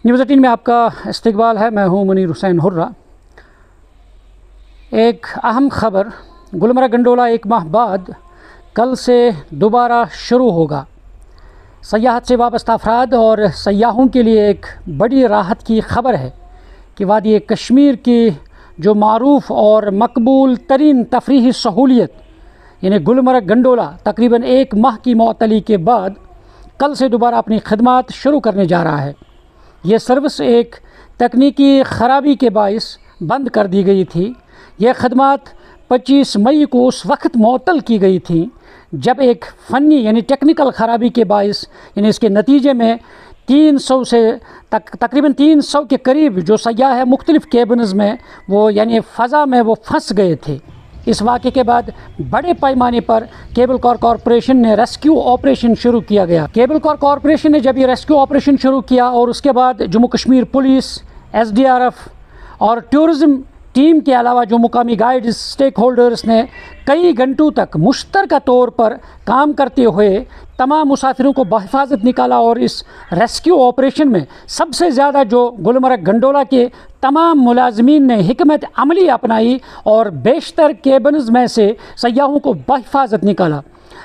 News 18 میں آپ کا استقبال ہے۔ میں ہوں منیر حسین حرہ۔ ایک اہم خبر، گلمرگ گنڈولا 1 ماہ بعد کل سے دوبارہ شروع ہوگا۔ سیاحت سے وابستہ افراد اور سیاحوں کے لیے ایک بڑی راحت کی خبر ہے کہ وادی کشمیر کی جو معروف اور مقبول ترین تفریحی سہولیت یعنی گلمرگ گنڈولا تقریباً 1 ماہ کی معطلی کے بعد کل سے دوبارہ اپنی خدمات شروع کرنے جا رہا ہے۔ یہ سروس ایک تکنیکی خرابی کے باعث بند کر دی گئی تھی۔ یہ خدمات 25 مئی کو اس وقت معطل کی گئی تھیں جب ایک فنی یعنی ٹیکنیکل خرابی کے باعث اس کے نتیجے میں 300 سے تقریباً 300 کے قریب جو سیاح ہیں مختلف کیبنز میں وہ فضا میں وہ پھنس گئے تھے۔ اس واقعے کے بعد بڑے پیمانے پر کیبل کار کارپوریشن نے ریسکیو آپریشن شروع کیا گیا۔ کیبل کار کارپوریشن نے جب یہ ریسکیو آپریشن شروع کیا اور اس کے بعد جموں کشمیر پولیس، SDRF اور ٹورزم ٹیم کے علاوہ جو مقامی گائیڈز، سٹیک ہولڈرز نے کئی گھنٹوں تک مشترکہ طور پر کام کرتے ہوئے تمام مسافروں کو بحفاظت نکالا، اور اس ریسکیو آپریشن میں سب سے زیادہ جو گلمرگ گنڈولا کے تمام ملازمین نے حکمت عملی اپنائی اور بیشتر کیبنز میں سے سیاحوں کو بحفاظت نکالا۔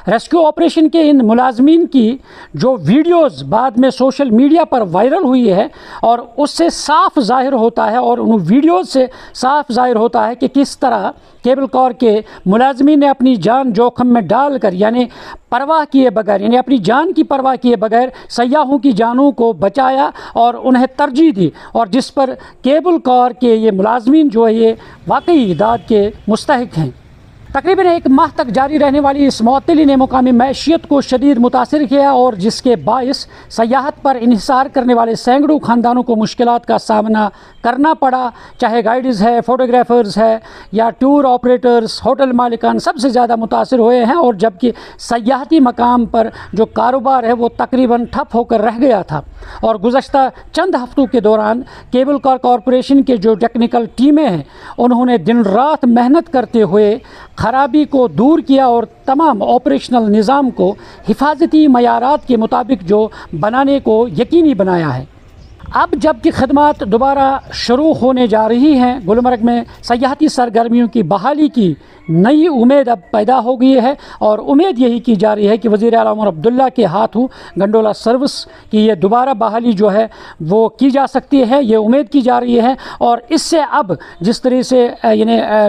ریسکیو آپریشن کے ان ملازمین کی جو ویڈیوز بعد میں سوشل میڈیا پر وائرل ہوئی ہے، اور اس سے صاف ظاہر ہوتا ہے اور ان ویڈیوز سے صاف ظاہر ہوتا ہے کہ کس طرح کیبل کار کے ملازمین نے اپنی جان جوخم میں ڈال کر پرواہ کیے بغیر اپنی جان کی پرواہ کیے بغیر سیاحوں کی جانوں کو بچایا اور انہیں ترجیح دی، اور جس پر کیبل کار کے یہ ملازمین جو ہے یہ واقعی داد کے مستحق ہیں۔ تقریباً 1 ماہ تک جاری رہنے والی اس معطلی نے مقامی معیشت کو شدید متاثر کیا، اور جس کے باعث سیاحت پر انحصار کرنے والے سینکڑوں خاندانوں کو مشکلات کا سامنا کرنا پڑا، چاہے گائیڈز ہے، فوٹوگرافرز ہے یا ٹور آپریٹرز، ہوٹل مالکان سب سے زیادہ متاثر ہوئے ہیں، اور جبکہ سیاحتی مقام پر جو کاروبار ہے وہ تقریباً ٹھپ ہو کر رہ گیا تھا۔ اور گزشتہ چند ہفتوں کے دوران کیبل کار کارپوریشن کے جو ٹیکنیکل ٹیمیں ہیں انہوں نے دن رات محنت کرتے ہوئے خرابی کو دور کیا اور تمام آپریشنل نظام کو حفاظتی معیارات کے مطابق جو بنانے کو یقینی بنایا ہے۔ اب جب کہ خدمات دوبارہ شروع ہونے جا رہی ہیں، گلمرگ میں سیاحتی سرگرمیوں کی بحالی کی نئی امید اب پیدا ہو گئی ہے، اور امید یہی کی جا رہی ہے کہ وزیر اعلیٰ عمر عبداللہ کے ہاتھوں گنڈولا سروس کی یہ دوبارہ بحالی جو ہے وہ کی جا سکتی ہے، یہ امید کی جا رہی ہے۔ اور اس سے اب جس طرح سے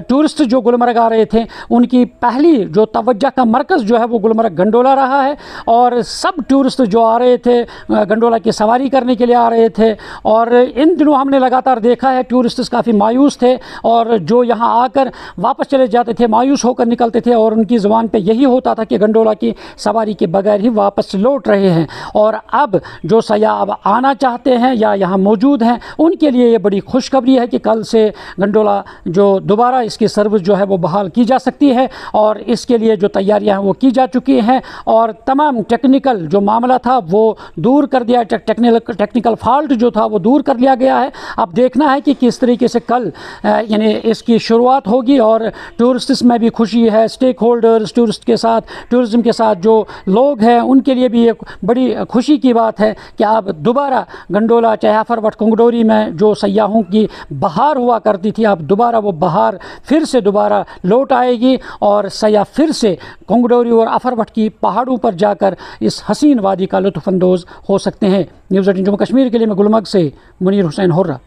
ٹورسٹ جو گلمرگ آ رہے تھے ان کی پہلی جو توجہ کا مرکز جو ہے وہ گلمرگ گنڈولا رہا ہے، اور سب ٹورسٹ جو آ رہے تھے گنڈولا کی سواری کرنے کے لیے آ رہے تھے، اور ان دنوں ہم نے لگاتار دیکھا ہے ٹورسٹس کافی مایوس تھے، اور جو یہاں آ کر واپس چلے جاتے تھے مایوس ہو کر نکلتے تھے، اور ان کی زبان پہ یہی ہوتا تھا کہ گنڈولا کی سواری کے بغیر ہی واپس لوٹ رہے ہیں۔ اور اب جو سیاح اب آنا چاہتے ہیں یا یہاں موجود ہیں ان کے لیے یہ بڑی خوشخبری ہے کہ کل سے گنڈولا جو دوبارہ اس کی سروس جو ہے وہ بحال کی جا سکتی ہے، اور اس کے لیے جو تیاریاں ہیں وہ کی جا چکی ہیں، اور تمام ٹیکنیکل جو معاملہ تھا وہ دور کر دیا، ٹیکنیکل فالٹ جو تھا وہ دور کر لیا گیا ہے۔ اب دیکھنا ہے کہ کس طریقے سے کل اس کی شروعات ہوگی، اور ٹورسٹس میں بھی خوشی ہے، سٹیک ہولڈرز ٹورزم کے ساتھ جو لوگ ہیں ان کے لیے بھی ایک بڑی خوشی کی بات ہے کہ اب دوبارہ گنڈولا چاہے افروٹ کنگڈوری میں جو سیاحوں کی بہار ہوا کرتی تھی، اب دوبارہ وہ بہار پھر سے دوبارہ لوٹ آئے گی، اور سیاح پھر سے کنگڈوری اور افروٹ کی پہاڑوں پر جا کر اس حسین وادی کا لطف اندوز ہو سکتے ہیں۔ نیوز 18 جموں کشمیر کے لیے میں گلمرگ سے منیر حسین حرہ۔